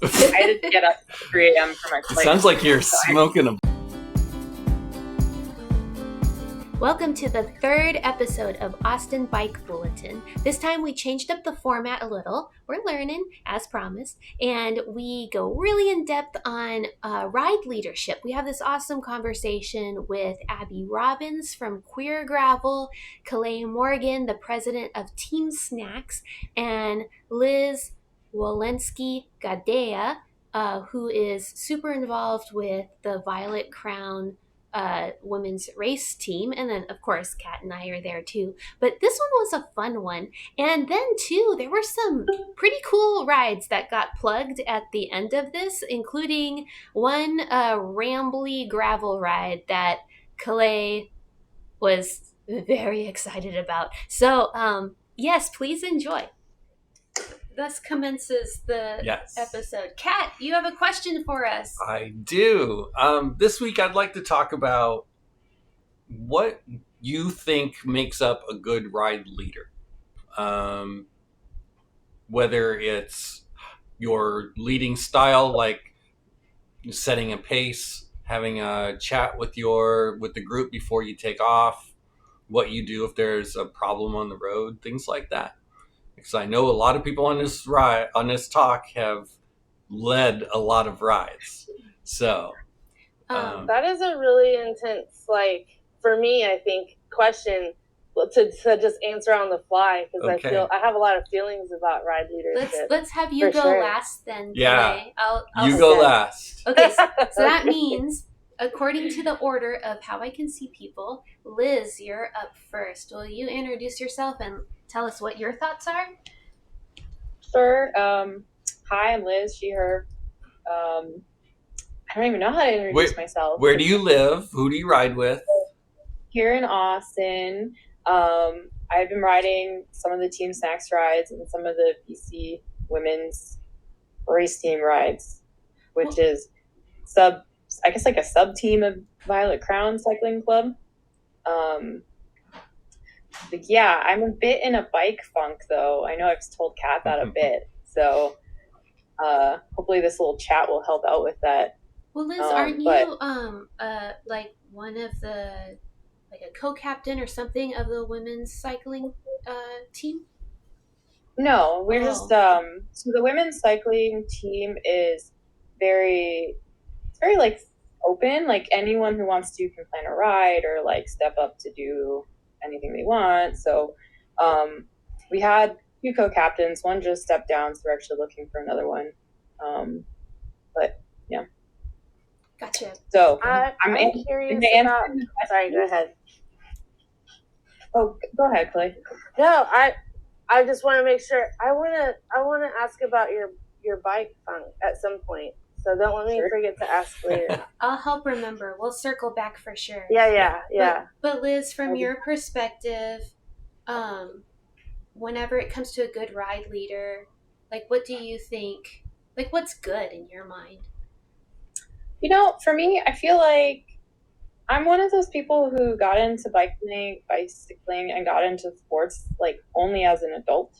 I didn't get up at 3 a.m. for my flight. Sounds like you're smoking a... Welcome to the third episode of Austin Bike Bulletin. This time we changed up the format a little. We're learning, as promised, and we go really in depth on ride leadership. We have this awesome conversation with Abi Robbins from Queer Gravel, Calais Morgan, the president of Team Snacks, and Liz Wolensky-Gadea, who is super involved with the Violet Crown women's race team. And then of course Kat and I are there too, but this one was a fun one. And then too, there were some pretty cool rides that got plugged at the end of this, including one rambly gravel ride that Calais was very excited about. So yes, please enjoy. Thus commences the episode. Kat, you have a question for us. I do. This week I'd like to talk about what you think makes up a good ride leader. Whether it's your leading style, like setting a pace, having a chat with the group before you take off, what you do if there's a problem on the road, things like that. Because I know a lot of people on this talk have led a lot of rides. So that is a really intense, for me, I think, question to just answer on the fly, because okay. I have a lot of feelings about ride leadership. Let's have you go last then. Yeah, today. I'll you go last. Okay, so that means, according to the order of how I can see people, Liz, you're up first. Will you introduce yourself and tell us what your thoughts are? Sure. Hi, I'm Liz, she, her. I don't even know how to introduce myself. Where do you live? Who do you ride with? Here in Austin. I've been riding some of the Team Snacks rides and some of the BC women's race team rides, which is a sub-team of Violet Crown Cycling Club. But yeah, I'm a bit in a bike funk, though. I know I've told Kat that a bit. So hopefully this little chat will help out with that. Well, Liz, aren't you one of the, a co-captain or something of the women's cycling team? No, we're just so the women's cycling team is very open. Like anyone who wants to can plan a ride or step up to do anything they want. So we had 2 co-captains. One just stepped down, so we're actually looking for another one. But yeah. Gotcha. So I'm curious about. Sorry, go ahead. Oh, go ahead, Clay. No, I just want to make sure. I want to ask about your bike funk at some point. So don't let me forget to ask later. I'll help remember. We'll circle back for sure. Yeah. But Liz, from your perspective, whenever it comes to a good ride leader, what do you think? What's good in your mind? For me, I feel like I'm one of those people who got into bicycling and got into sports only as an adult.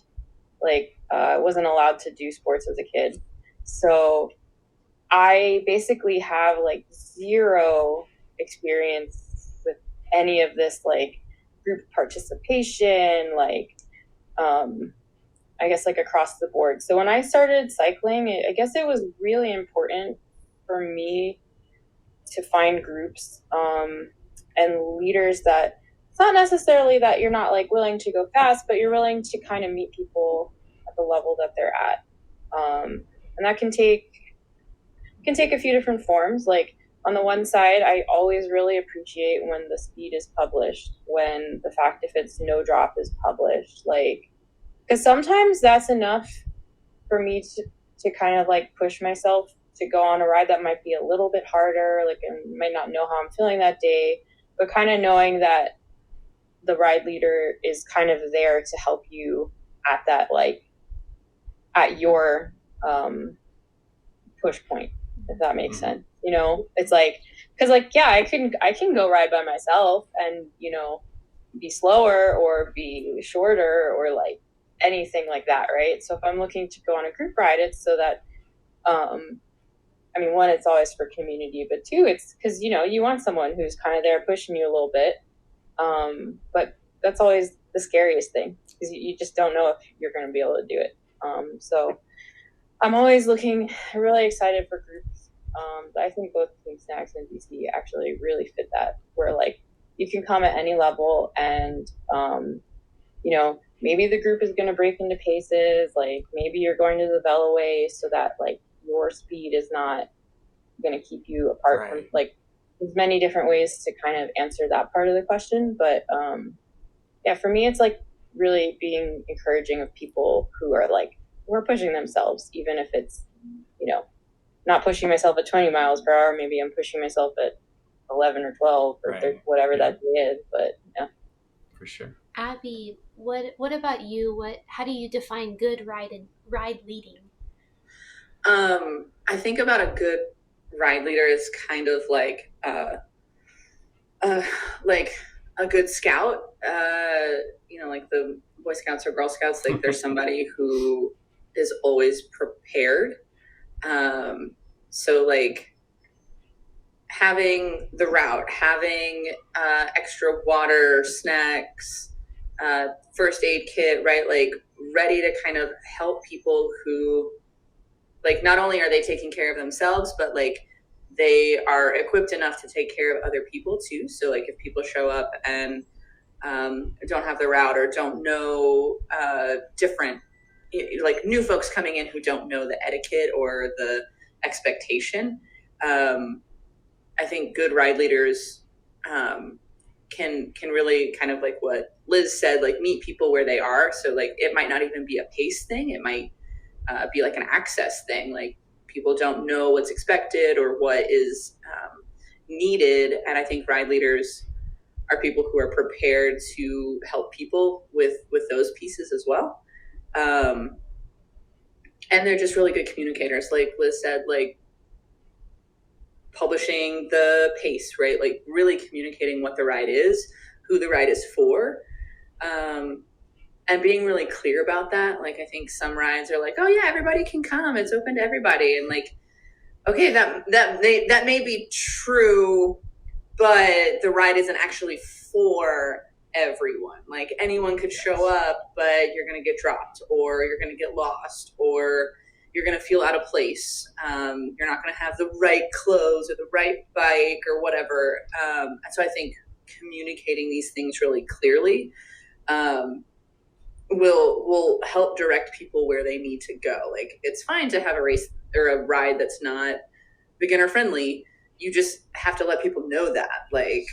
I wasn't allowed to do sports as a kid. So I basically have zero experience with any of this group participation, I guess across the board. So when I started cycling, I guess it was really important for me to find groups and leaders that it's not necessarily that you're not willing to go fast, but you're willing to kind of meet people at the level that they're at. And that can take a few different forms. On the one side, I always really appreciate when the speed is published, when the fact if it's no drop is published, because sometimes that's enough for me to kind of push myself to go on a ride that might be a little bit harder, and might not know how I'm feeling that day, but kind of knowing that the ride leader is kind of there to help you at that, at your push point, if that makes sense. It's because yeah, I can go ride by myself and be slower or be shorter or anything like that, right? So if I'm looking to go on a group ride, it's so that I mean, one, it's always for community, but two, it's because, you want someone who's kind of there pushing you a little bit. But that's always the scariest thing, because you just don't know if you're going to be able to do it. So I'm always really excited for groups. I think both Team Snacks and DC actually really fit that, where like you can come at any level, and maybe the group is going to break into paces, like maybe you're going to the Bellaway, so that like your speed is not going to keep you apart from, like, there's many different ways to kind of answer that part of the question. But yeah, for me, it's like really being encouraging of people who are pushing themselves, even if it's, not pushing myself at 20 miles per hour. Maybe I'm pushing myself at 11 or 12 or 13, whatever that day is. But yeah, for sure. Abby, what about you? How do you define good ride leading? I think about a good ride leader is kind of like a good scout. Like the Boy Scouts or Girl Scouts. Like there's somebody who is always prepared. So like having the route, having extra water, snacks, first aid kit, right? Like ready to kind of help people who, like, not only are they taking care of themselves, but like they are equipped enough to take care of other people too. So like if people show up and don't have the route or don't know different, like new folks coming in who don't know the etiquette or the expectation, I think good ride leaders can really kind of like what Liz said, like meet people where they are. So like it might not even be a pace thing. It might be like an access thing. Like people don't know what's expected or what is needed. And I think ride leaders are people who are prepared to help people with those pieces as well. And they're just really good communicators. Like Liz said, like publishing the pace, right? Like really communicating what the ride is, who the ride is for, and being really clear about that. Like I think some rides are like, oh yeah, everybody can come, it's open to everybody, and like, okay, that may be true, but the ride isn't actually for everyone. Like anyone could show up, but you're going to get dropped, or you're going to get lost, or you're going to feel out of place. You're not going to have the right clothes or the right bike or whatever. So I think communicating these things really clearly will help direct people where they need to go. Like it's fine to have a race or a ride that's not beginner friendly. You just have to let people know that, like,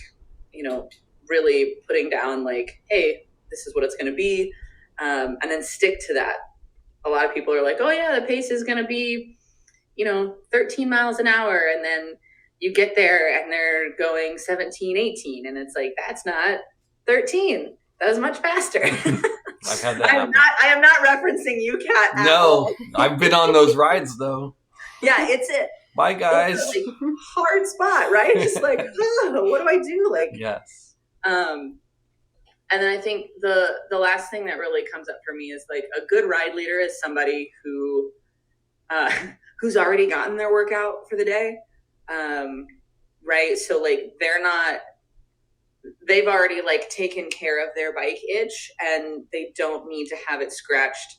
really putting down like, hey, this is what it's going to be. And then stick to that. A lot of people are like, oh yeah, the pace is going to be, 13 miles an hour. And then you get there and they're going 17, 18. And it's like, that's not 13. That was much faster. I've had that. I am not referencing you, Kat. No, I've been on those rides though. Yeah, it's it. Bye, guys. It's a like, hard spot, right? Just like, what do I do? Like, yes. And then I think the last thing that really comes up for me is like a good ride leader is somebody who who's already gotten their workout for the day, right? So like they've already like taken care of their bike itch, and they don't need to have it scratched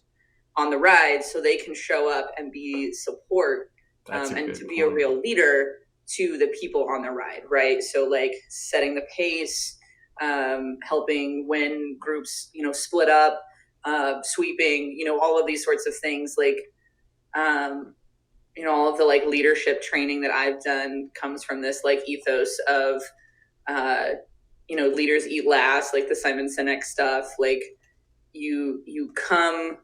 on the ride, so they can show up and be support and to be a real leader to the people on the ride, right? So like setting the pace, helping when groups, split up, sweeping, all of these sorts of things. Like, all of the like leadership training that I've done comes from this like ethos of, leaders eat last, like the Simon Sinek stuff. Like you come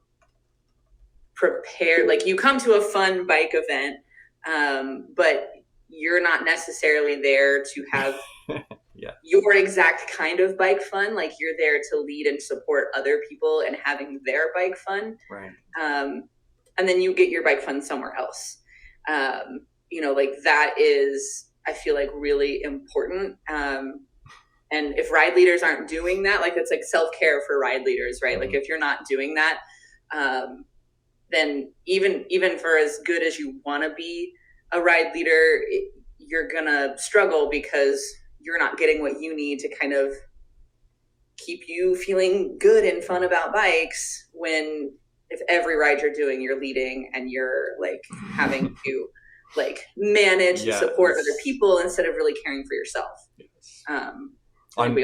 prepared, like you come to a fun bike event, but you're not necessarily there to have yeah. your exact kind of bike fun. Like you're there to lead and support other people and having their bike fun. Right. And then you get your bike fun somewhere else. Like that is, I feel like, really important. And if ride leaders aren't doing that, like it's like self-care for ride leaders, right? Mm-hmm. Like if you're not doing that, then even for as good as you want to be a ride leader, you're gonna struggle because you're not getting what you need to kind of keep you feeling good and fun about bikes, when if every ride you're doing, you're leading and you're like having to like manage and support other people instead of really caring for yourself. On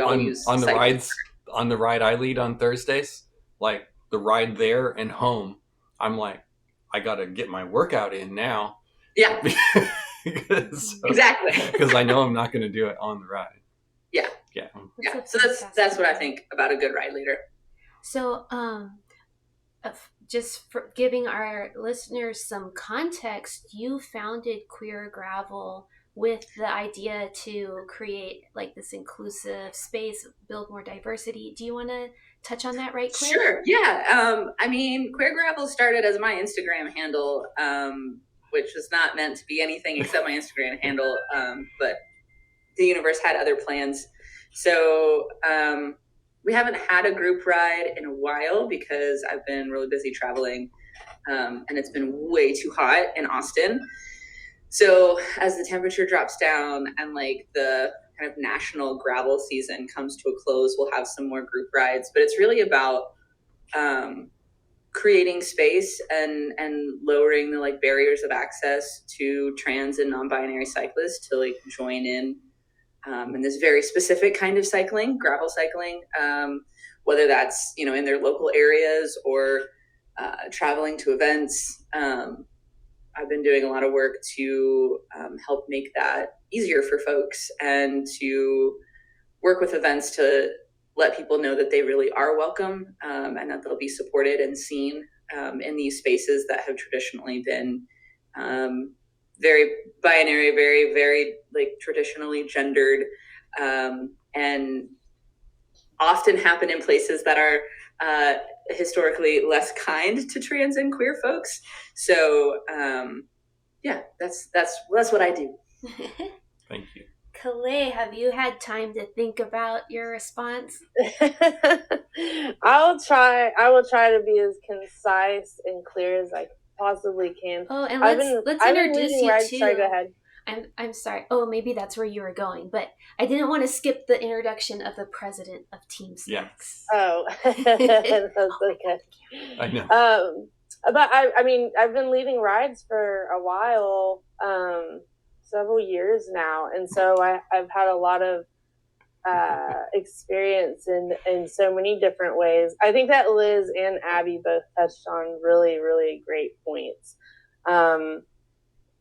the ride I lead on Thursdays, like the ride there and home, I'm like, I gotta get my workout in now. Yeah. Exactly. Because I know I'm not going to do it on the ride. Yeah. So that's what I think about a good ride leader. So, just for giving our listeners some context, you founded Queer Gravel with the idea to create like this inclusive space, build more diversity. Do you want to touch on that right quick? Sure. Yeah. I mean, Queer Gravel started as my Instagram handle, which was not meant to be anything except my Instagram handle. But the universe had other plans. So we haven't had a group ride in a while because I've been really busy traveling, and it's been way too hot in Austin. So as the temperature drops down and like the kind of national gravel season comes to a close, we'll have some more group rides. But it's really about creating space and lowering the like barriers of access to trans and non-binary cyclists to like join in this very specific kind of cycling, gravel cycling, whether that's, you know, in their local areas or traveling to events. I've been doing a lot of work to help make that easier for folks and to work with events to let people know that they really are welcome, and that they'll be supported and seen in these spaces that have traditionally been very binary, very, very like traditionally gendered, and often happen in places that are historically less kind to trans and queer folks. So that's what I do. Thank you. Calais, have you had time to think about your response? I will try to be as concise and clear as I possibly can. Oh, and let's introduce you too. Sorry, go ahead. I'm sorry. Oh, maybe that's where you were going, but I didn't want to skip the introduction of the president of Team Snacks. Yeah. Oh, that's okay. I know. But I mean, I've been leading rides for a while, several years now, and so I've had a lot of experience in so many different ways. I think that Liz and Abby both touched on really, really great points.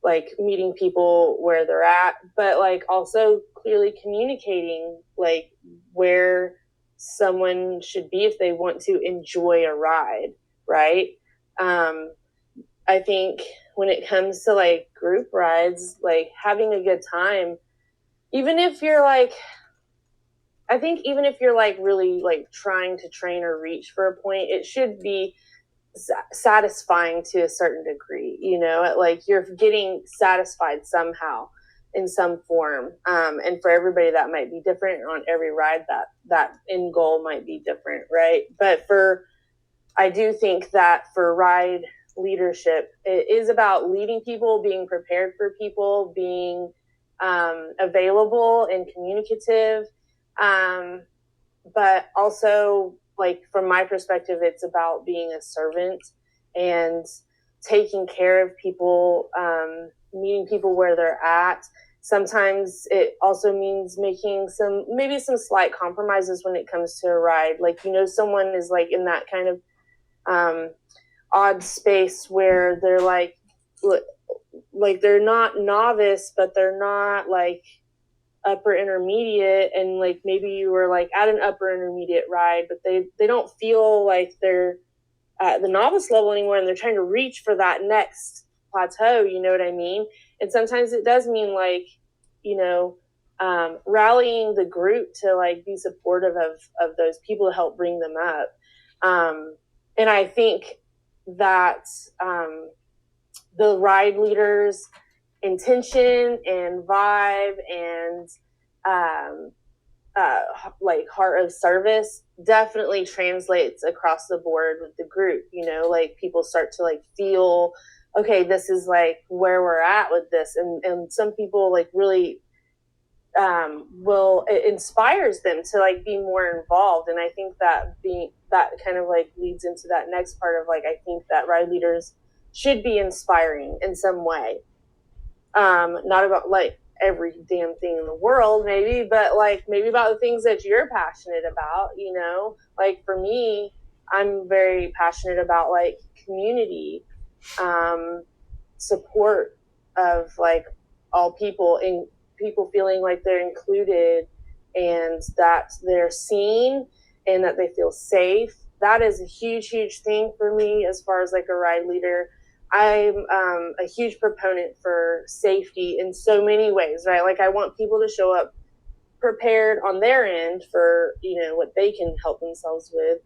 Like meeting people where they're at, but like also clearly communicating like where someone should be if they want to enjoy a ride, right? I think when it comes to like group rides, like having a good time, even if you're like really like trying to train or reach for a point, it should be satisfying to a certain degree, you know, like you're getting satisfied somehow in some form. And for everybody that might be different. On every ride that end goal might be different, right? But I do think that for ride leadership, it is about leading people, being prepared for people, being available and communicative, but also, like, from my perspective, it's about being a servant and taking care of people, meeting people where they're at. Sometimes it also means making some slight compromises when it comes to a ride. Like, you know, someone is like in that kind of odd space where they're like they're not novice, but they're not like upper intermediate, and like maybe you were like at an upper intermediate ride, but they don't feel like they're at the novice level anymore, and they're trying to reach for that next plateau, you know what I mean? And sometimes it does mean like, you know, rallying the group to like be supportive of those people to help bring them up. And I think that the ride leaders' intention and vibe and like heart of service definitely translates across the board with the group. Like people start to like feel, okay, this is like where we're at with this, and some people like really it inspires them to like be more involved. And I think that kind of like leads into that next part of like, I think that ride leaders should be inspiring in some way, not about like every damn thing in the world maybe, but like maybe about the things that you're passionate about. Like for me, I'm very passionate about like community, support of like all people, and people feeling like they're included and that they're seen and that they feel safe. That is a huge thing for me as far as like a ride leader. I'm a huge proponent for safety in so many ways, right? Like I want people to show up prepared on their end for, what they can help themselves with,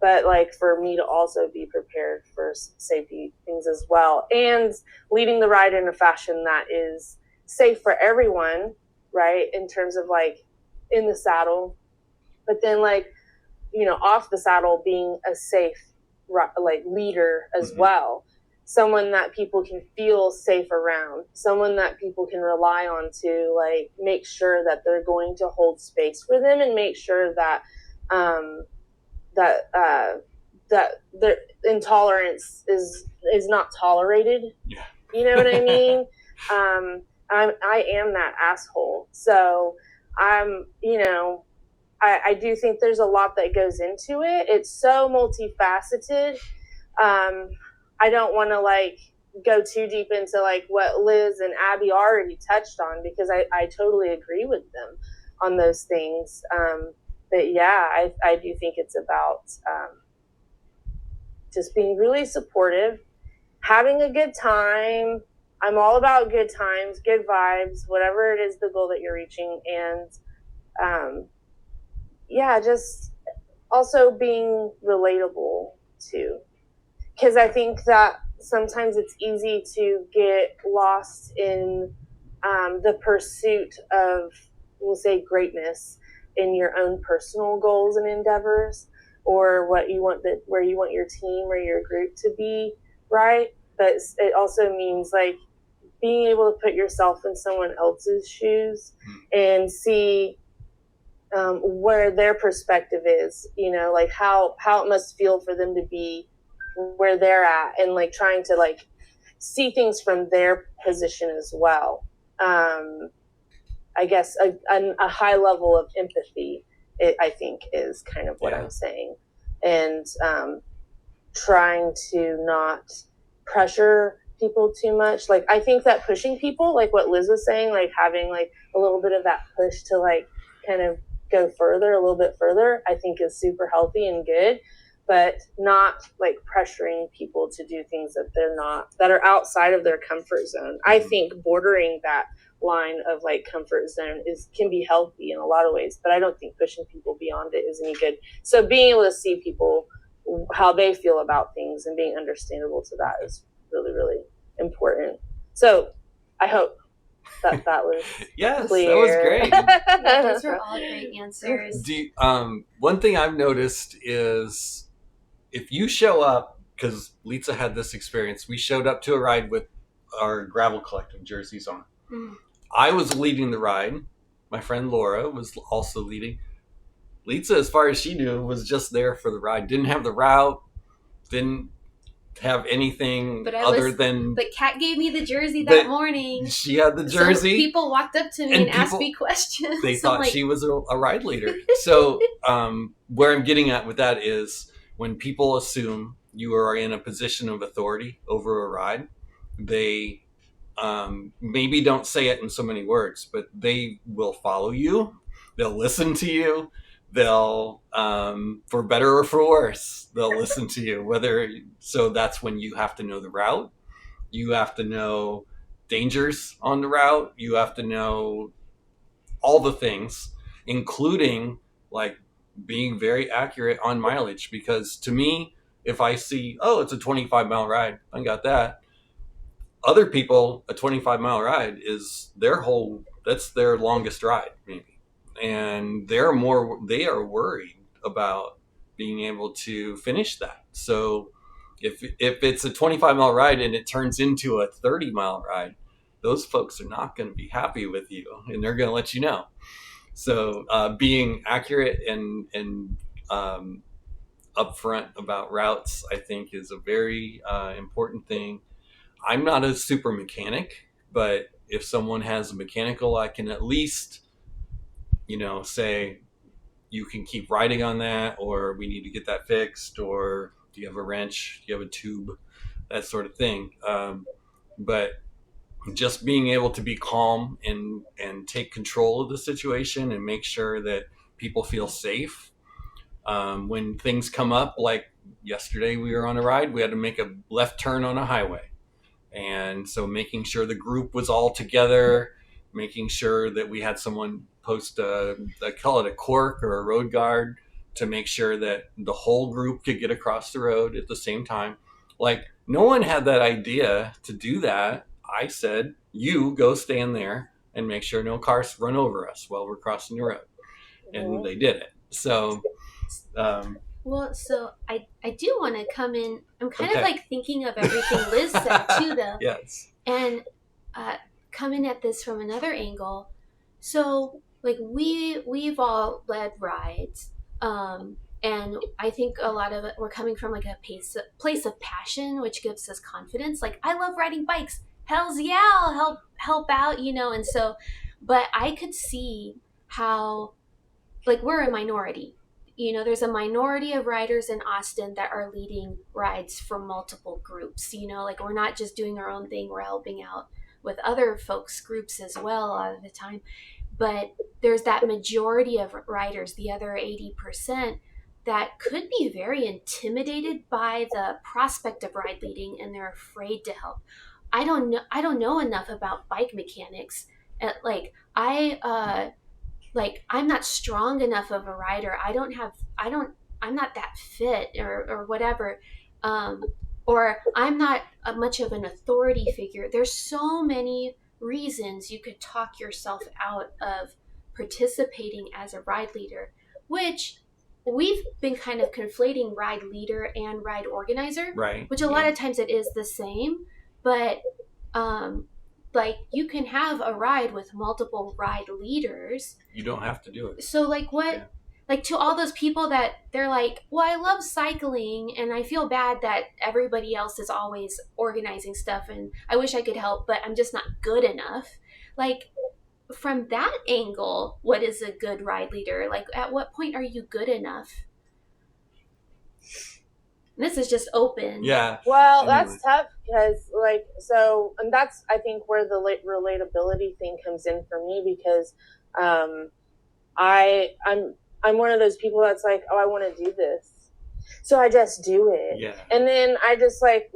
but like for me to also be prepared for safety things as well, and leading the ride in a fashion that is safe for everyone, right? In terms of like in the saddle, but then like, off the saddle, being a safe like leader as well. Someone that people can feel safe around, someone that people can rely on to like make sure that they're going to hold space for them, and make sure that that their intolerance is not tolerated. Yeah. You know what I mean? I am that asshole. So I'm, I do think there's a lot that goes into it. It's so multifaceted. I don't want to like go too deep into like what Liz and Abby already touched on, because I totally agree with them on those things. But yeah, I do think it's about just being really supportive, having a good time. I'm all about good times, good vibes, whatever it is the goal that you're reaching. And just also being relatable too. Because I think that sometimes it's easy to get lost in the pursuit of, we'll say, greatness in your own personal goals and endeavors, or what you want where you want your team or your group to be, right? But it also means like being able to put yourself in someone else's shoes and see where their perspective is, like how it must feel for them to be where they're at, and like trying to like see things from their position as well. I guess a high level of empathy, I think, is kind of what I'm saying. And trying to not pressure people too much. Like I think that pushing people, like what Liz was saying, like having like a little bit of that push to like kind of go further, a little bit further, I think is super healthy and good, but not like pressuring people to do things that are outside of their comfort zone. I think bordering that line of like comfort zone can be healthy in a lot of ways, but I don't think pushing people beyond it is any good. So being able to see people, how they feel about things, and being understandable to that is really, really important. So I hope that was yes, clear. That was great. Yeah, those were all great answers. One thing I've noticed is if you show up, because Lisa had this experience, we showed up to a ride with our Gravel Collective jerseys on. I was leading the ride. My friend Laura was also leading. Lisa, as far as she knew, was just there for the ride. Didn't have the route. Didn't have anything than... But Kat gave me the jersey that morning. She had the jersey. So people walked up to me and asked me questions. They thought she was a ride leader. So where I'm getting at with that is when people assume you are in a position of authority over a ride, they... maybe don't say it in so many words, but they will follow you. They'll listen to you. They'll, for better or for worse, they'll listen to you. So that's when you have to know the route. You have to know dangers on the route. You have to know all the things, including like being very accurate on mileage. Because to me, if I see, it's a 25-mile ride, I got that. Other people, a 25-mile ride is that's their longest ride, maybe. and they are worried about being able to finish that. So if it's a 25-mile ride and it turns into a 30-mile ride, those folks are not going to be happy with you, and they're going to let you know. So being accurate and upfront about routes, I think, is a very important thing. I'm not a super mechanic, but if someone has a mechanical, I can at least, say, you can keep riding on that, or we need to get that fixed, or do you have a wrench, do you have a tube, that sort of thing. But just being able to be calm and take control of the situation and make sure that people feel safe. When things come up, like yesterday we were on a ride, we had to make a left turn on a highway. And so making sure the group was all together, making sure that we had someone post I call it a cork or a road guard, to make sure that the whole group could get across the road at the same time. Like, no one had that idea to do that. I said, you go stand there and make sure no cars run over us while we're crossing the road. And they did it. So well, so I do want to come in. I'm kind of Okay. like thinking of everything Liz said too, though. yes. And come in at this from another angle. So like we've all led rides, and I think a lot of it, we're coming from like a place of passion, which gives us confidence. Like, I love riding bikes. Hell's yeah, I'll help out, and so, but I could see how, like, we're a minority. There's a minority of riders in Austin that are leading rides for multiple groups. Like, we're not just doing our own thing, we're helping out with other folks' groups as well a lot of the time. But there's that majority of riders, the other 80%, that could be very intimidated by the prospect of ride leading, and they're afraid to help. I don't know enough about bike mechanics. I'm not strong enough of a rider. I'm not that fit or whatever. Or I'm not much of an authority figure. There's so many reasons you could talk yourself out of participating as a ride leader, which we've been kind of conflating ride leader and ride organizer, Right. which a lot of times it is the same, but like, you can have a ride with multiple ride leaders. You don't have to do it. So like, what, Yeah. like, to all those people that they're like, well, I love cycling and I feel bad that everybody else is always organizing stuff and I wish I could help, but I'm just not good enough. Like, from that angle, what is a good ride leader? Like, at what point are you good enough? This is just open. Yeah. Well, Anyway. that's tough because, like, so, and that's, I think, where the relatability thing comes in for me, because I'm one of those people that's like, oh, I want to do this, so I just do it. Yeah. And then I just, like,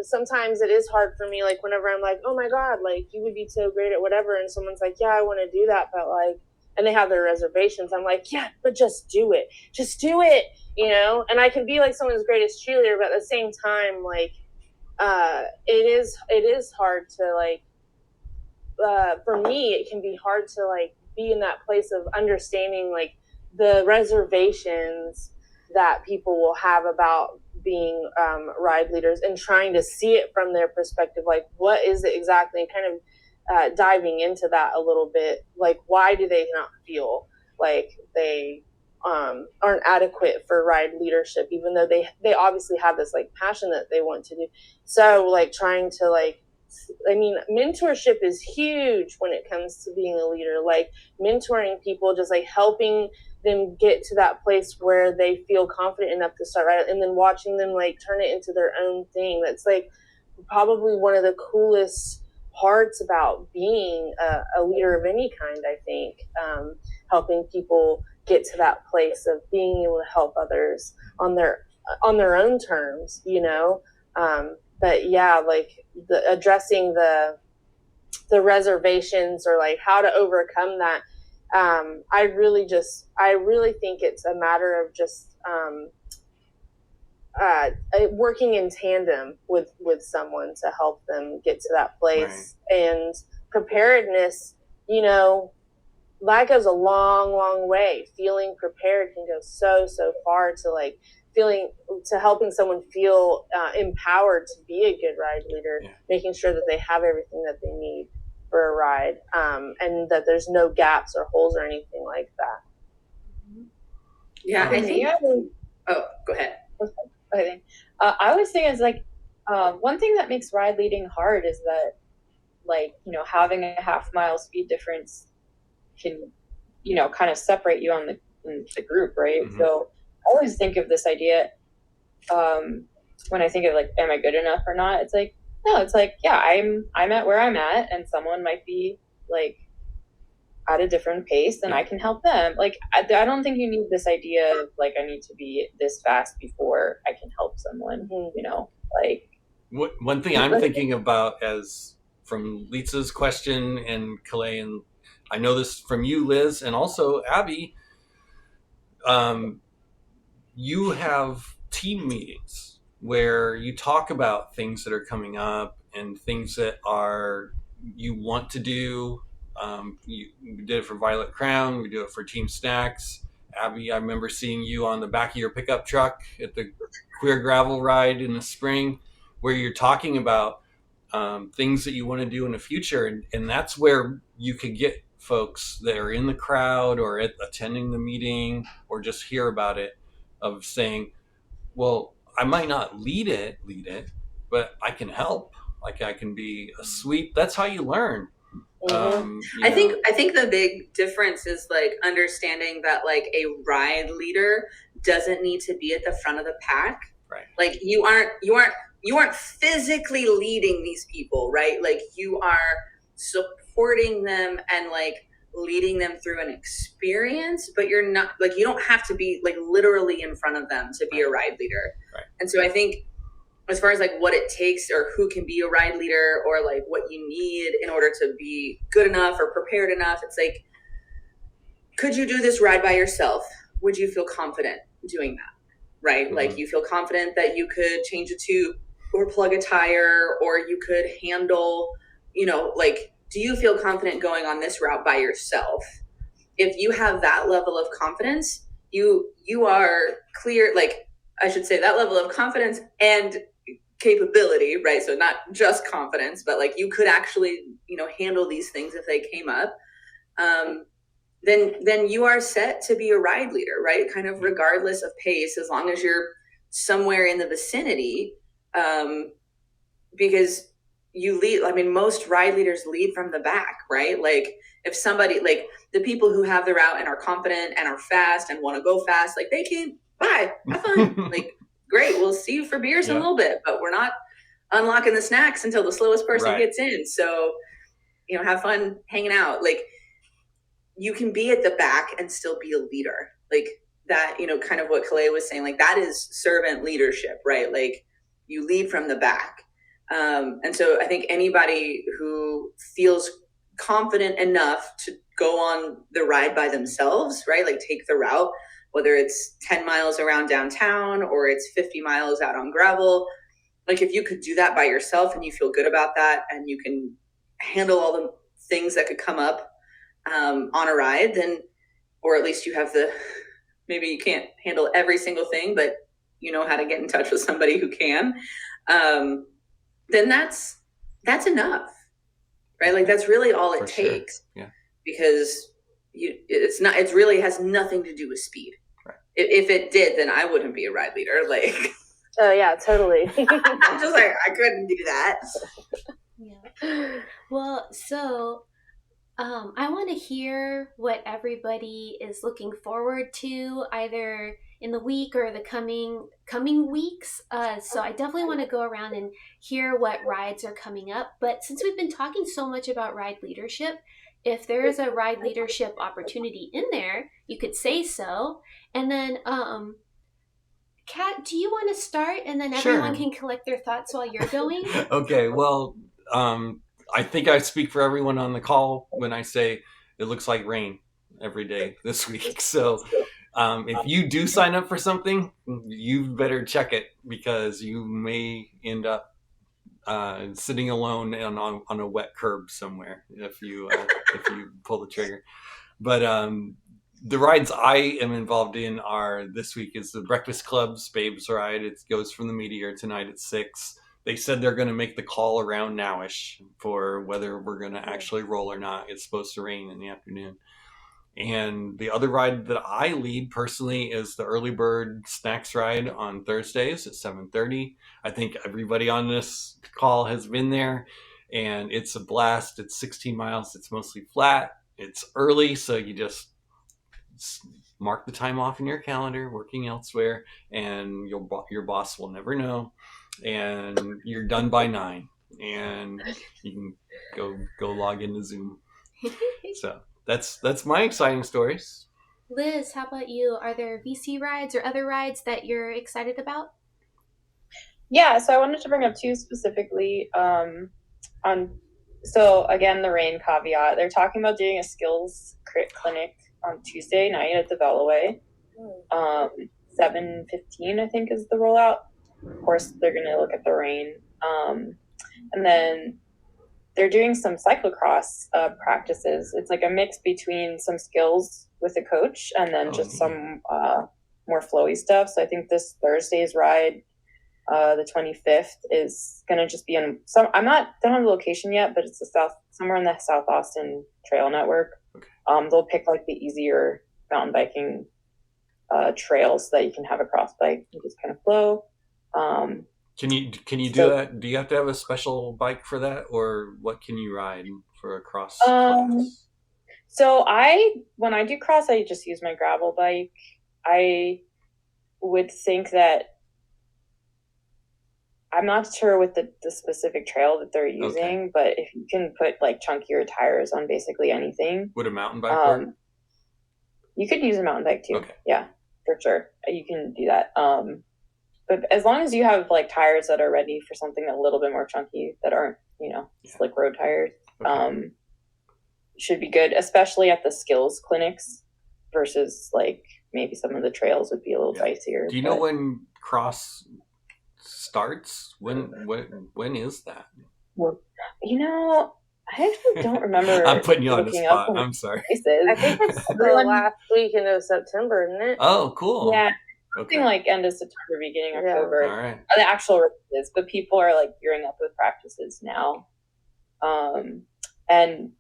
sometimes it is hard for me, like, whenever I'm like, oh my God, like, you would be so great at whatever, and someone's like, yeah, I want to do that, but like, and they have their reservations, I'm like, yeah, but just do it. And I can be like someone's greatest cheerleader, but at the same time, like, it is hard to, like, for me, it can be hard to, like, be in that place of understanding, like, the reservations that people will have about being ride leaders, and trying to see it from their perspective, like, what is it exactly, and kind of diving into that a little bit, like, why do they not feel like they aren't adequate for ride leadership, even though they obviously have this, like, passion that they want to do. So, like, trying to, like, I mean, mentorship is huge when it comes to being a leader, like, mentoring people, just, like, helping them get to that place where they feel confident enough to start, right? And then watching them, like, turn it into their own thing. That's, like, probably one of the coolest parts about being a leader of any kind, I think. Helping people get to that place of being able to help others on their own terms, but yeah, like, addressing the reservations, or, like, how to overcome that. I really think it's a matter of just working in tandem with someone to help them get to that place. Right. And preparedness, that goes a long, long way. Feeling prepared can go so far to like helping someone feel empowered to be a good ride leader, making sure that they have everything that they need for a ride, and that there's no gaps or holes or anything like that. Yeah, I think. Oh, go ahead. I was thinking is like one thing that makes ride leading hard is that, like, you know, having a half-mile speed difference can, you know, kind of separate you in the group, right? Mm-hmm. So I always think of this idea when I think of like, am I good enough or not? It's like, no, it's like, yeah, I'm at where I'm at, and someone might be like at a different pace, and I can help them. Like, I don't think you need this idea of like, I need to be this fast before I can help someone, you know, like. One thing I'm thinking about, as from Lisa's question and Calais, and I know this from you, Liz, and also Abby, you have team meetings where you talk about things that are coming up and things that are you want to do. We did it for Violet Crown. We do it for Team Snacks. Abby, I remember seeing you on the back of your pickup truck at the Queer Gravel Ride in the spring, where you're talking about things that you want to do in the future. And that's where you could get folks that are in the crowd or attending the meeting or just hear about it, of saying, well, I might not lead it, but I can help. Like, I can be a sweep. That's how you learn. I think the big difference is like understanding that like a ride leader doesn't need to be at the front of the pack. Right. Like you aren't physically leading these people, right? Like you are supporting them and like leading them through an experience, but you're not like, you don't have to be like literally in front of them to be a ride leader. Right. And so I think as far as like what it takes or who can be a ride leader or like what you need in order to be good enough or prepared enough, it's like, could you do this ride by yourself? Would you feel confident doing that? Right? Mm-hmm. Like you feel confident that you could change a tube or plug a tire, or you could handle, you know, like, do you feel confident going on this route by yourself? If you have that level of confidence, you are clear, like I should say that level of confidence and capability, right? So not just confidence, but like you could actually, you know, handle these things if they came up. Then you are set to be a ride leader, right? Kind of regardless of pace, as long as you're somewhere in the vicinity, because you lead. I mean, most ride leaders lead from the back, right? Like if somebody, like the people who have the route and are confident and are fast and want to go fast, like they came by, have fun, like great. We'll see you for beers in a little bit, but we're not unlocking the snacks until the slowest person gets in. So, you know, have fun hanging out. Like you can be at the back and still be a leader, like that, you know, kind of what Calais was saying, like that is servant leadership, right? Like you lead from the back. And so I think anybody who feels confident enough to go on the ride by themselves, right? Like take the route, whether it's 10 miles around downtown or it's 50 miles out on gravel. Like if you could do that by yourself and you feel good about that and you can handle all the things that could come up on a ride, then, or at least you have maybe you can't handle every single thing, but you know how to get in touch with somebody who can, then that's enough, right? Like that's really all it takes. Sure. Yeah. Because it really has nothing to do with speed. Right. If it did, then I wouldn't be a ride leader. Like, oh yeah, totally. I'm just like, I couldn't do that. Yeah. Well, so I want to hear what everybody is looking forward to, either in the week or the coming weeks. So I definitely want to go around and hear what rides are coming up. But since we've been talking so much about ride leadership, if there is a ride leadership opportunity in there, you could say so. And then, Kat, do you want to start? And then everyone can collect their thoughts while you're going. Okay. Well, I think I speak for everyone on the call when I say it looks like rain every day this week. So if you do sign up for something, you better check it, because you may end up sitting alone on a wet curb somewhere if you pull the trigger. But the rides I am involved in are this week is the Breakfast Club's Babes ride. It goes from the Meteor tonight at 6. They said they're going to make the call around nowish for whether we're going to actually roll or not. It's supposed to rain in the afternoon. And the other ride that I lead personally is the Early Bird Snacks ride on Thursdays at 7:30. I think everybody on this call has been there, and it's a blast. It's 16 miles. It's mostly flat. It's early, so you just mark the time off in your calendar, working elsewhere, and your boss will never know. And you're done by 9, and you can go log into Zoom. So that's my exciting stories. Liz, how about you? Are there VC rides or other rides that you're excited about? Yeah, so I wanted to bring up 2 specifically. So again, the rain caveat. They're talking about doing a skills clinic on Tuesday night at the Veloway. 7:15, I think, is the rollout. Of course, they're going to look at the rain. And then they're doing some cyclocross practices. It's like a mix between some skills with a coach and then just some more flowy stuff. So I think this Thursday's ride, the 25th, is going to just be in some. Don't have the location yet, but it's somewhere in the South Austin Trail Network. Okay. They'll pick like the easier mountain biking trails so that you can have a cross bike and just kind of flow. Can you do that? Do you have to have a special bike for that, or what can you ride for a cross class? So when I do cross, I just use my gravel bike. I would think that I'm not sure with the specific trail that they're using, but if you can put like chunkier tires on basically anything. Would a mountain bike work? You could use a mountain bike too. Okay. Yeah, for sure. You can do that. But as long as you have like tires that are ready for something a little bit more chunky that aren't, slick road tires, should be good, especially at the skills clinics versus like maybe some of the trails would be a little dicier. Do you know when cross starts? When is that? Well, I actually don't remember. I'm putting you on the spot. I'm sorry. I think it's the last weekend of September, isn't it? Oh, cool. Yeah. Something like end of September, beginning of October. All right. The actual races, but people are like gearing up with practices now. And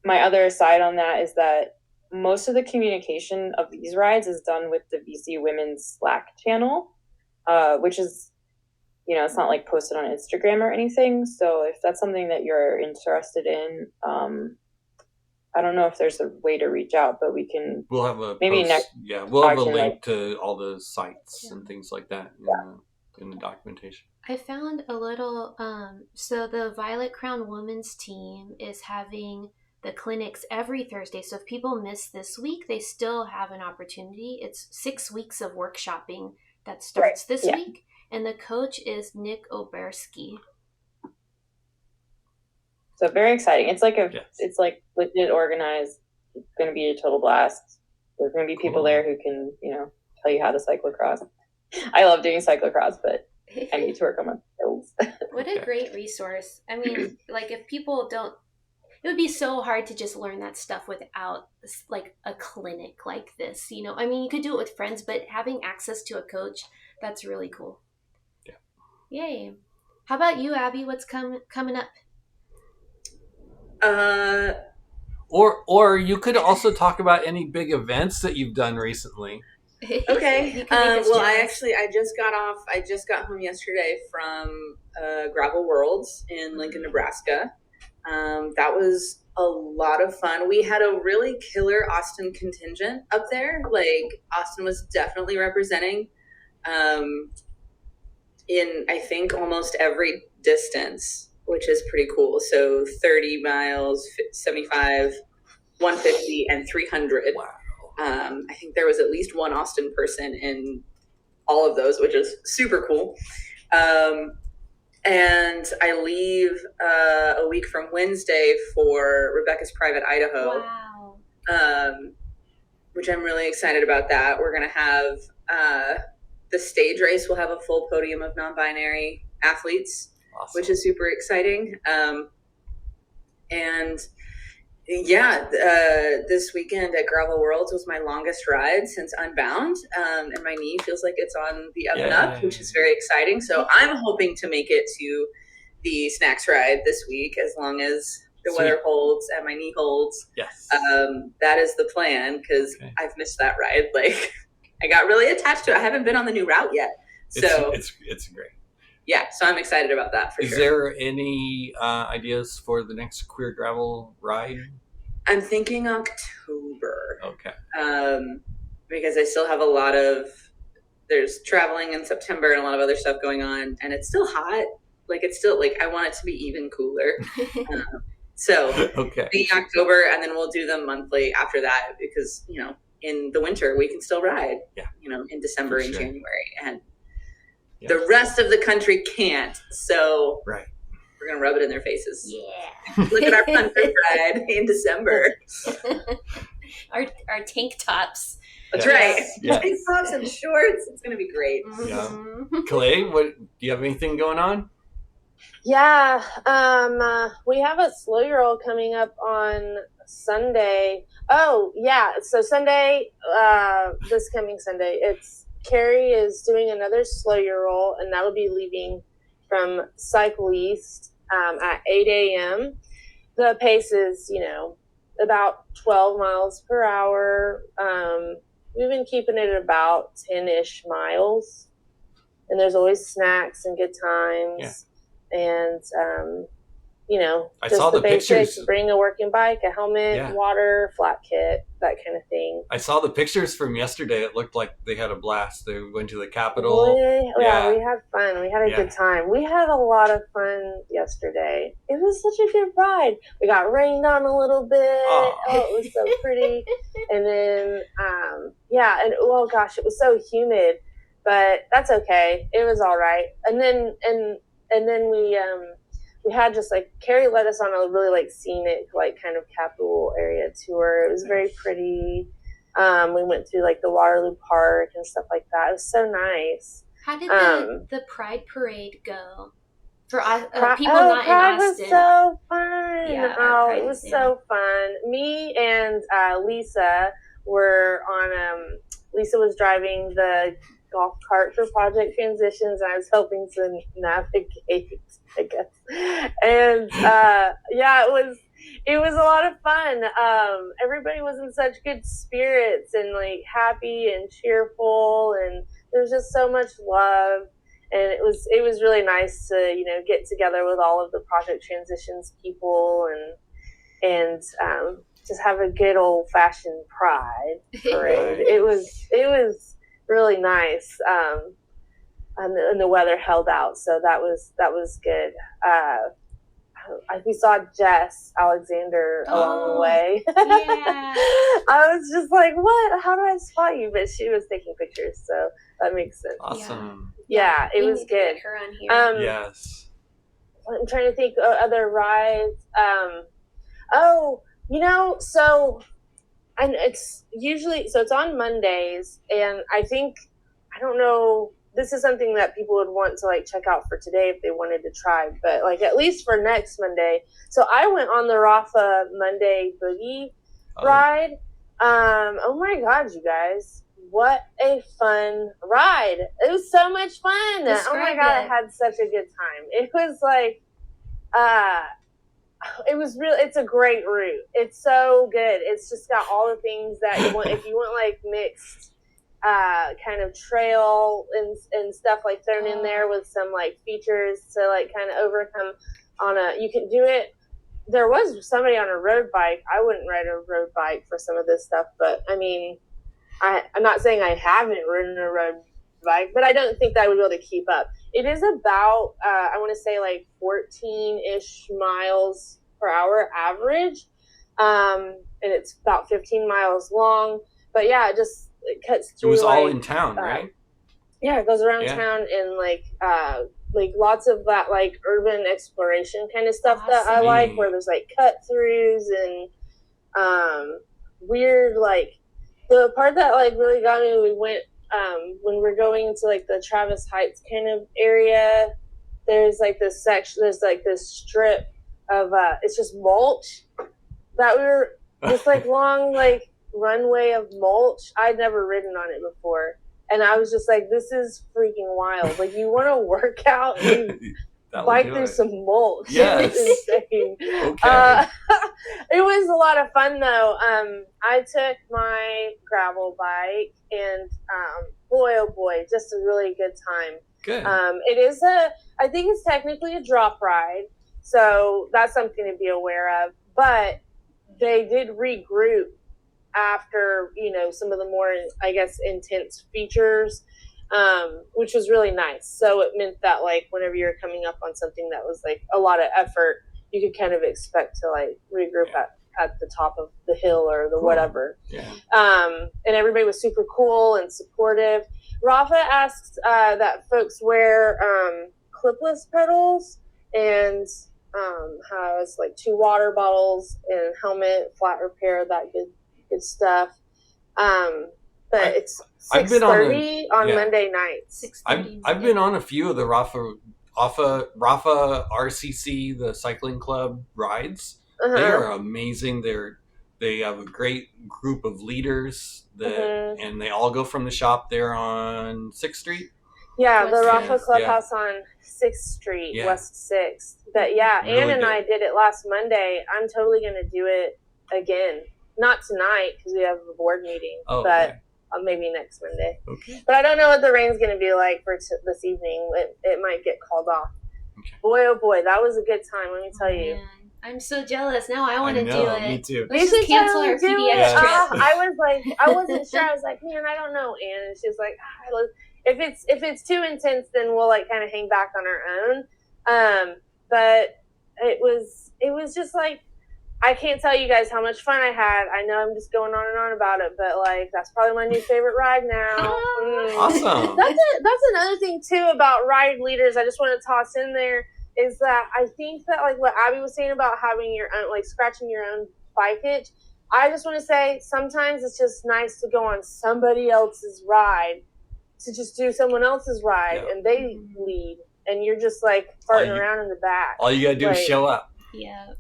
my other side on that is that most of the communication of these rides is done with the VC Women's Slack channel, which is, it's not like posted on Instagram or anything. So if that's something that you're interested in, I don't know if there's a way to reach out, but we'll have a maybe post, next. Yeah, we'll have a link to all the sites and things like that in the documentation. I found a little. So the Violet Crown Women's team is having the clinics every Thursday. So if people miss this week, they still have an opportunity. It's 6 weeks of workshopping that starts this week, and the coach is Nick Oberski. So very exciting. It's like it's like legit organized. It's going to be a total blast. There's going to be people there who can, tell you how to cyclocross. I love doing cyclocross, but I need to work on my skills. What a great resource. I mean, like if people don't, it would be so hard to just learn that stuff without like a clinic like this, I mean, you could do it with friends, but having access to a coach, that's really cool. Yeah. Yay. How about you, Abby? What's coming up? Or you could also talk about any big events that you've done recently. Okay. Well, I just got home yesterday from Gravel Worlds in Lincoln, Nebraska. That was a lot of fun. We had a really killer Austin contingent up there. Like Austin was definitely representing in, I think, almost every distance, which is pretty cool. So 30 miles, 75, 150, and 300. Wow. I think there was at least one Austin person in all of those, which is super cool. And I leave a week from Wednesday for Rebecca's Private Idaho. Wow. Which I'm really excited about that. We're going to have the stage race will have a full podium of non-binary athletes. Awesome. Which is super exciting. And Yeah, this weekend at Gravel Worlds was my longest ride since Unbound, and my knee feels like it's on the up and up, which is very exciting. So I'm hoping to make it to the snacks ride this week, as long as the weather holds and my knee holds. Yes. That is the plan, because I've missed that ride. Like, I got really attached to it. I haven't been on the new route yet. So it's great. Yeah, so I'm excited about that for sure. Is there any ideas for the next Queer Gravel ride? I'm thinking October. Okay. Because I still have there's traveling in September and a lot of other stuff going on, and it's still hot. Like, it's still, like, I want it to be even cooler. So the October, and then we'll do them monthly after that, because, you know, in the winter we can still ride, you know, in December and January, and the rest of the country can't. So we're going to rub it in their faces. Yeah. Look at our fun ride in December. our tank tops. That's right. Tank tops and shorts. It's going to be great. Yeah. Calais, do you have anything going on? Yeah. We have a slow roll coming up on Sunday. Oh, yeah. So Sunday, this coming Sunday, Carrie is doing another slow roll, and that'll be leaving from Cycle East at 8 a.m. The pace is, you know, about 12 miles per hour. We've been keeping it at about 10-ish miles. And there's always snacks and good times. And, you know, I just saw the basics. pictures. Bring a working bike, a helmet, water, flat kit, that kind of thing. I saw the pictures from yesterday. It looked like they had a blast. They went to the Capitol. We had fun. We had a good time. We had a lot of fun yesterday. It was such a good ride. We got rained on a little bit. Oh, it was so pretty. And then, oh gosh, it was so humid, but that's okay. It was all right. And then we had just like, Carrie led us on a really like scenic, like kind of Capitol area tour. It was very pretty. We went through like the Waterloo Park and stuff like that. It was so nice. How did the Pride Parade go? For people not Pride in Austin. Was so fun. Yeah, it was so fun. Me and Lisa were on. Lisa was driving the golf cart for Project Transitions, and I was helping to navigate, I guess. And it was a lot of fun. Everybody was in such good spirits and like happy and cheerful, and there's just so much love. And it was really nice to, you know, get together with all of the Project Transitions people and just have a good old fashioned Pride parade. It was really nice. And the weather held out, so that was good. We saw Jess Alexander along the way. Yeah. I was just like, what? How do I spot you? But she was taking pictures, so that makes sense. Awesome. Yeah, it was good. Her on here. Yes. I'm trying to think of other rides. And it's on Mondays, and I don't know, this is something that people would want to like check out for today if they wanted to try, but like at least for next Monday. So I went on the Rafa Monday Boogie ride. Oh my God, you guys. What a fun ride. It was so much fun. Oh my God, I had such a good time. It was like, it's a great route. It's so good. It's just got all the things that you want. If you want like mixed kind of trail and stuff like thrown in there with some like features to like kind of overcome you can do it. There was somebody on a road bike. I wouldn't ride a road bike for some of this stuff, but I mean, I'm not saying I haven't ridden a road bike, but I don't think that I would be able to keep up. It is about, I want to say like 14-ish miles per hour average. And it's about 15 miles long, but yeah, it cuts through. It was all in town, right? Yeah, it goes around town and like lots of that like urban exploration kind of stuff that I like, where there's like cut throughs and weird, like the part that like really got me, we went when we're going into like the Travis Heights kind of area, there's like this section, there's like this strip of it's just mulch, that we were this like long like runway of mulch. I'd never ridden on it before, and I was just like, this is freaking wild. Like, you want to work out and you bike through some mulch. Yes. It's insane. Okay. It was a lot of fun though. I took my gravel bike, and boy oh boy, just a really good time. Good. It is I think it's technically a drop ride, so that's something to be aware of. But they did regroup after, you know, some of the more, I guess, intense features, which was really nice. So it meant that, like, whenever you're coming up on something that was like a lot of effort, you could kind of expect to like regroup at the top of the hill or the whatever. Yeah. And everybody was super cool and supportive. Rafa asks that folks wear clipless pedals and has like 2 water bottles and helmet, flat repair, that good stuff. But it's 6:30 on Monday nights. I've been on a few of the Rafa RCC, the cycling club rides. Uh-huh. They are amazing. They have a great group of leaders that, and they all go from the shop there on 6th Street. Yeah, the Rafa Clubhouse on 6th Street, West 6th. But really Ann and I did it last Monday. I'm totally going to do it again. Not tonight because we have a board meeting, but maybe next Monday. Okay. But I don't know what the rain's going to be like for this evening. It might get called off. Okay. Boy, oh boy, that was a good time, let me tell you. Man. I'm so jealous. Now I want to do it. Me too. We should cancel our PDX trip. I was like, I wasn't sure. I was like, man, I don't know, Ann. And she's like, if it's too intense, then we'll like kind of hang back on our own. But it was just like, I can't tell you guys how much fun I had. I know I'm just going on and on about it, but like, that's probably my new favorite ride now. Awesome. That's another thing too about ride leaders. I just want to toss in there is that I think that like what Abby was saying about having your own, like scratching your own bike itch. I just want to say sometimes it's just nice to go on somebody else's ride, to just do someone else's ride and they lead and you're just like farting around in the back. All you gotta do is show up. Yeah.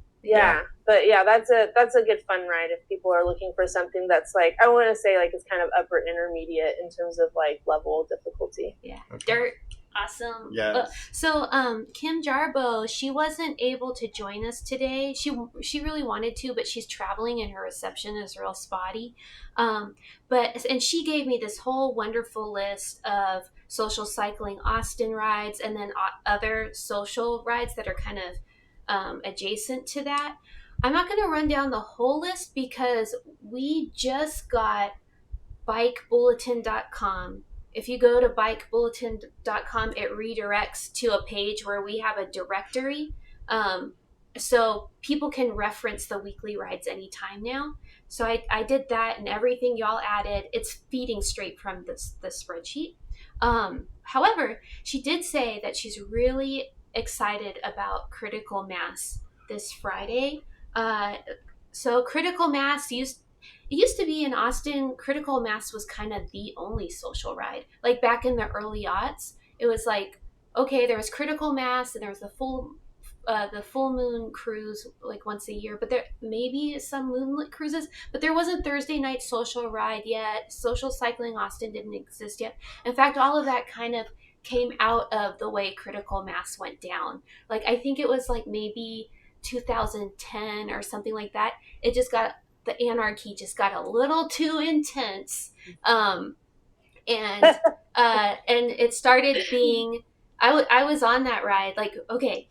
But that's a good fun ride if people are looking for something that's like, I want to say like it's kind of upper intermediate in terms of like level of difficulty. Yeah. Okay. Dirt. Awesome. Yeah. So Kim Jarbo, she wasn't able to join us today. She really wanted to, but she's traveling and her reception is real spotty. And she gave me this whole wonderful list of social cycling Austin rides and then other social rides that are kind of adjacent to that. I'm not going to run down the whole list because we just got bikebulletin.com. If you go to bikebulletin.com, it redirects to a page where we have a directory. So people can reference the weekly rides anytime now. So I did that, and everything y'all added, it's feeding straight from the spreadsheet. However, she did say that she's really excited about Critical Mass this Friday. So Critical Mass it used to be in Austin, Critical Mass was kind of the only social ride. Like back in the early aughts, it was like, okay, there was Critical Mass and there was the full moon cruise like once a year, but there maybe some moonlit cruises, but there wasn't Thursday night social ride yet. Social Cycling Austin didn't exist yet. In fact, all of that kind of came out of the way Critical Mass went down. Like I think it was like maybe 2010 or something like that. The anarchy just got a little too intense. And it started being, I was on that ride. Like, okay,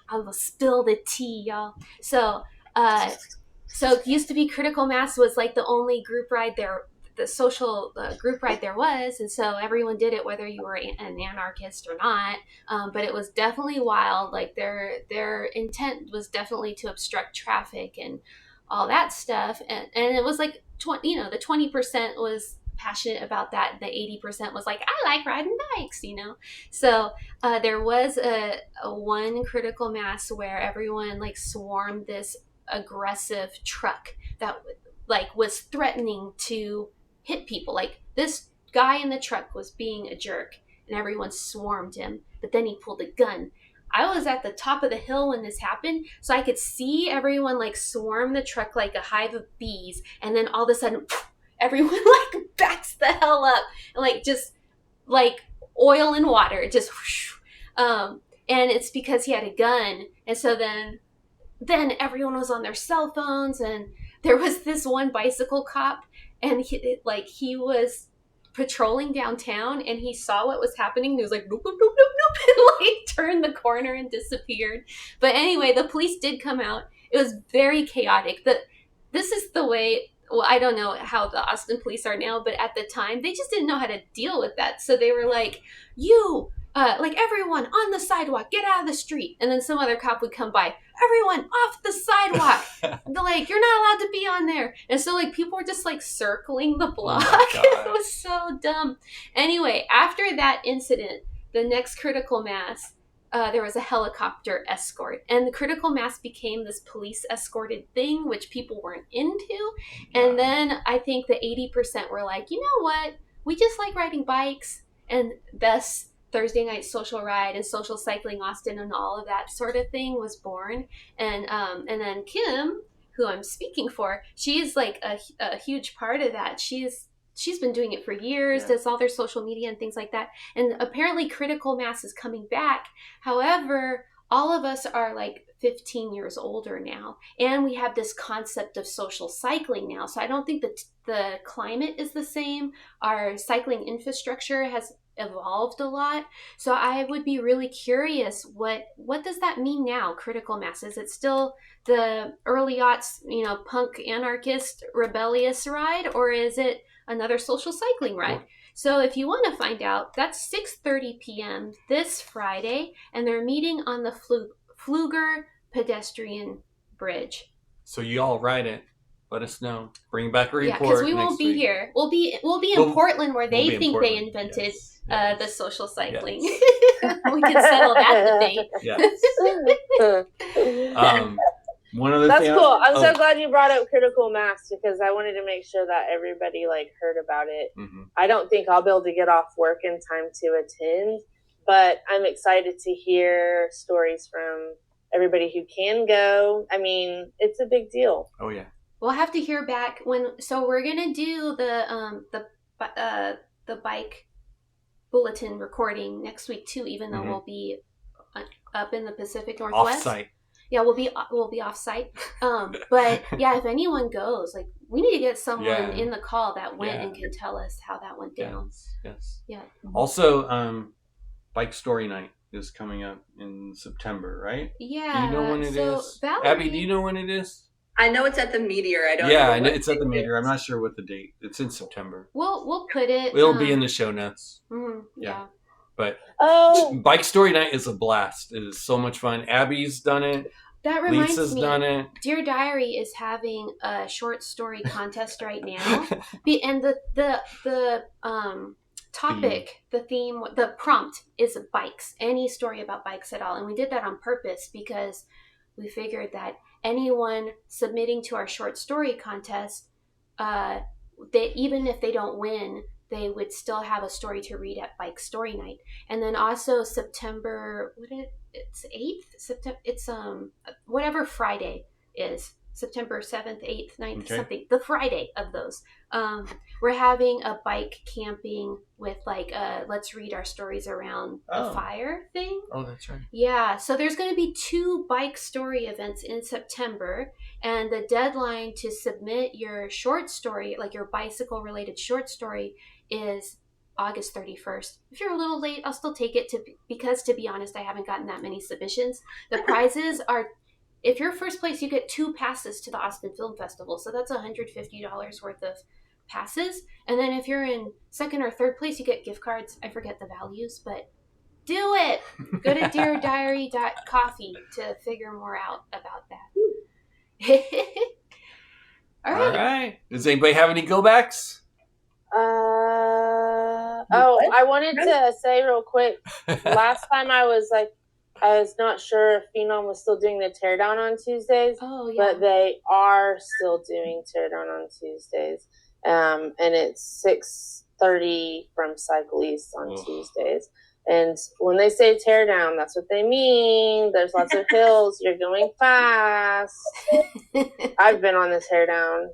I will spill the tea, y'all. So it used to be Critical Mass was like the only group ride there, the social group ride there was. And so everyone did it, whether you were an anarchist or not. But it was definitely wild. Like their intent was definitely to obstruct traffic and all that stuff, and it was like the 20% was passionate about that, the 80% was like, I like riding bikes, so there was a one Critical Mass where everyone like swarmed this aggressive truck that like was threatening to hit people. Like this guy in the truck was being a jerk and everyone swarmed him, but then he pulled a gun. I was at the top of the hill when this happened, so I could see everyone like swarm the truck like a hive of bees, and then all of a sudden, everyone like backs the hell up, and like just like oil and water, just whoosh. And it's because he had a gun, and so then everyone was on their cell phones, and there was this one bicycle cop, and he was patrolling downtown, and he saw what was happening, and he was like, nope, nope, nope, nope, nope, and like turned the corner and disappeared. But anyway, the police did come out. It was very chaotic. This is the way, well, I don't know how the Austin police are now, but at the time, they just didn't know how to deal with that. So they were like, like everyone on the sidewalk, get out of the street. And then some other cop would come by, everyone off the sidewalk. They're like, you're not allowed to be on there. And so like people were just like circling the block. It was so dumb. Anyway, after that incident, the next critical mass, there was a helicopter escort, and the critical mass became this police escorted thing, which people weren't into. And then I think the 80% were like, you know what? We just like riding bikes, and thus Thursday Night Social Ride and Social Cycling Austin and all of that sort of thing was born. And then Kim, who I'm speaking for, she's like a huge part of that. She's been doing it for years, does all their social media and things like that. And apparently critical mass is coming back. However, all of us are like 15 years older now, and we have this concept of social cycling now. So I don't think that the climate is the same. Our cycling infrastructure has evolved a lot. So I would be really curious, what does that mean now, critical mass? Is it still the early aughts, punk anarchist rebellious ride, or is it another social cycling ride? So if you want to find out, that's 6:30 p.m. this Friday, and they're meeting on the Pfluger pedestrian bridge. So you all ride it. Let us know. Bring back a report. Yeah, because we won't be week. Here. We'll be in Portland, where they think they invented the social cycling. Yes. We can settle that debate. Yes. One of the That's cool. I'm so glad you brought up critical mass, because I wanted to make sure that everybody heard about it. Mm-hmm. I don't think I'll be able to get off work in time to attend, but I'm excited to hear stories from everybody who can go. I mean, it's a big deal. Oh yeah. We'll have to hear back so we're gonna do the bike bulletin recording next week too, even though we'll be up in the Pacific Northwest. Off-site. Yeah, we'll be off-site. But yeah, if anyone goes, we need to get someone in the call that went and can tell us how that went down. Yes. Yeah. Also, Bike Story Night is coming up in September, right? Yeah. Do you know when it is? Valerie, Abby, do you know when it is? I know it's at the Meteor. I don't. Yeah, know I know it's at the Meteor. I'm not sure what the date. It's in September. We'll put it. It'll be in the show notes. Yeah. But Oh, Bike Story Night is a blast. It is so much fun. Abby's done it. That reminds Lisa's me. done it. Dear Diary is having a short story contest right now, and the topic, the theme, the prompt is bikes. Any story about bikes at all, and we did that on purpose because we figured that anyone submitting to our short story contest, they, even if they don't win, they would still have a story to read at Bike Story Night. And then also September, it's 8th? September, it's whatever Friday is. September 7th, 8th, 9th, something. The Friday of those. We're having a bike camping with let's read our stories around the fire thing. Oh, that's right. Yeah, so there's going to be 2 bike story events in September, and the deadline to submit your short story, your bicycle related short story, is August 31st. If you're a little late, I'll still take it because to be honest, I haven't gotten that many submissions. The prizes are, if you're first place, you get 2 passes to the Austin Film Festival. So that's $150 worth of passes. And then if you're in second or third place, you get gift cards. I forget the values, but do it. Go to deardiary.coffee to figure more out about that. All right. Does anybody have any go backs? I wanted to say real quick, last time I was not sure if Phenom was still doing the teardown on Tuesdays, but they are still doing teardown on Tuesdays. And it's 6:30 from Cycle East on Tuesdays. And when they say tear down, that's what they mean. There's lots of hills. You're going fast. I've been on the tear down.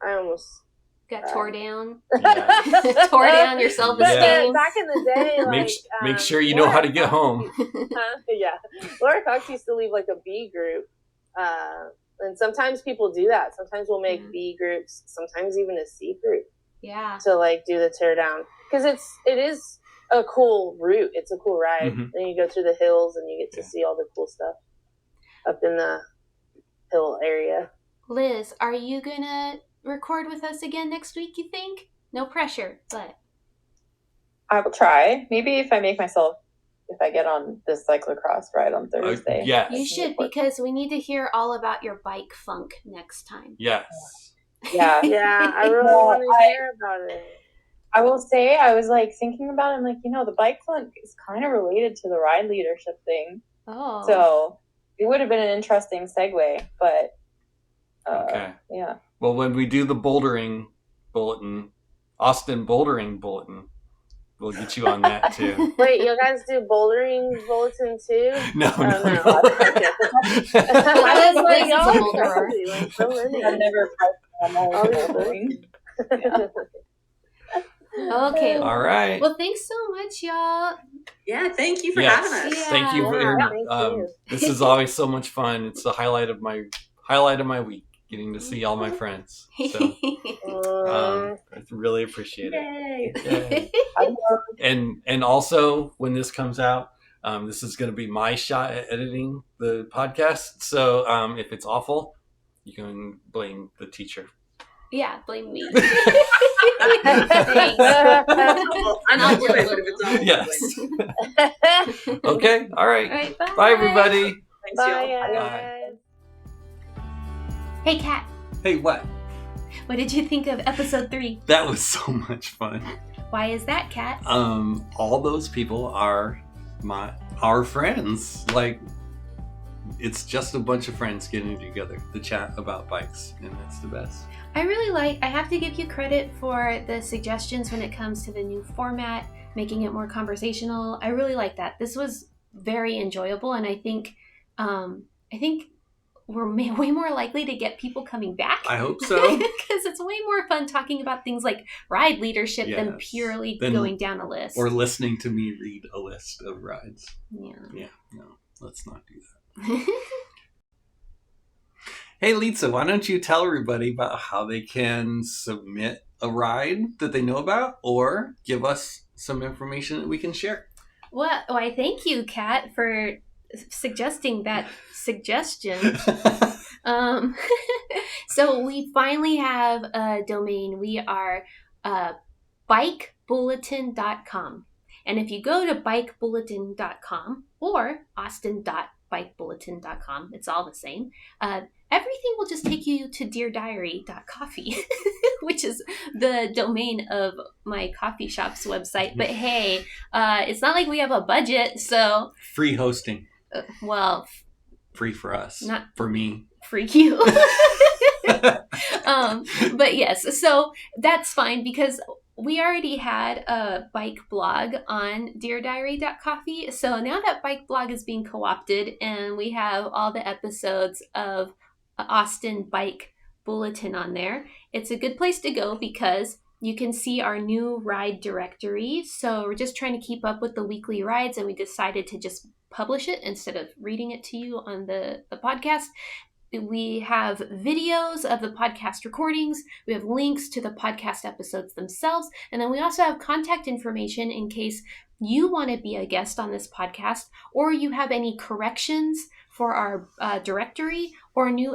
I almost got tore down. Yeah. Tore down your self-esteem. Yeah. Back in the day, make sure you know how to get home. Yeah. Laura Cox used to leave like a B group. And sometimes people do that. Sometimes we'll make B groups, sometimes even a C group. Yeah. To like do the tear down. Because it is a cool route. It's a cool ride. Mm-hmm. Then you go through the hills and you get to see all the cool stuff up in the hill area. Liz, are you gonna record with us again next week, you think? No pressure, but I will try. Maybe if I get on this cyclocross ride on Thursday. Yes. you should, because we need to hear all about your bike funk next time. Yes. Yeah. Yeah, I really want to hear about it. I will say, I was like thinking about it, I'm like, the bike funk is kind of related to the ride leadership thing. Oh. So it would have been an interesting segue, but okay. Yeah. Well, when we do the bouldering bulletin, Austin bouldering bulletin, we'll get you on that too. Wait, you guys do bouldering bulletin too? No. Liz is a boulderer. I've never bouldering. Okay. All right. Well, thanks so much, y'all. Yeah, thank you for having us. Yeah. Thank you. Thank you. This is always so much fun. It's the highlight of my week, getting to see all my friends. So I really appreciate it. Yay. And also, when this comes out, this is going to be my shot at editing the podcast. So if it's awful, you can blame the teacher. Yeah, blame me. Thanks. And I'll do it if it's awful. Yes. Okay. All right. All right, bye. Bye, everybody. Thanks, Bye, y'all. guys. Hey, Kat. Hey, what? What did you think of episode 3? That was so much fun. Why is that, Kat? All those people are our friends. Like, it's just a bunch of friends getting together to chat about bikes, and that's the best. I have to give you credit for the suggestions when it comes to the new format, making it more conversational. I really like that. This was very enjoyable, and I think we're way more likely to get people coming back. I hope so. Because it's way more fun talking about things like ride leadership than purely going down a list. Or listening to me read a list of rides. Yeah. Yeah, no, let's not do that. Hey, Lisa, why don't you tell everybody about how they can submit a ride that they know about or give us some information that we can share? Well, I thank you, Kat, for suggesting that suggestion. So we finally have a domain. We are bikebulletin.com. And if you go to bikebulletin.com or austin.bikebulletin.com, it's all the same. Everything will just take you to deardiary.coffee, which is the domain of my coffee shop's website. But hey, it's not like we have a budget, so... Free hosting. Free for us. Not for me. Free you. But yes, so that's fine because we already had a bike blog on deardiary.coffee. So now that bike blog is being co-opted and we have all the episodes of Austin Bike Bulletin on there, it's a good place to go because you can see our new ride directory. So we're just trying to keep up with the weekly rides, and we decided to just publish it instead of reading it to you on the podcast. We have videos of the podcast recordings. We have links to the podcast episodes themselves. And then we also have contact information in case you want to be a guest on this podcast, or you have any corrections for our directory, or new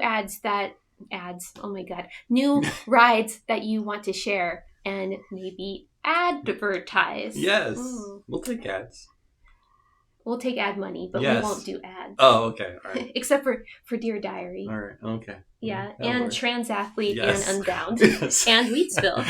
new rides that you want to share and maybe advertise. Yes, we'll take ads. We'll take ad money, but we won't do ads. Oh, okay. All right. Except for Dear Diary. All right. Okay. Yeah. That'll And work. Trans Athlete Yes. and Unbound. Yes. And Wheatsville.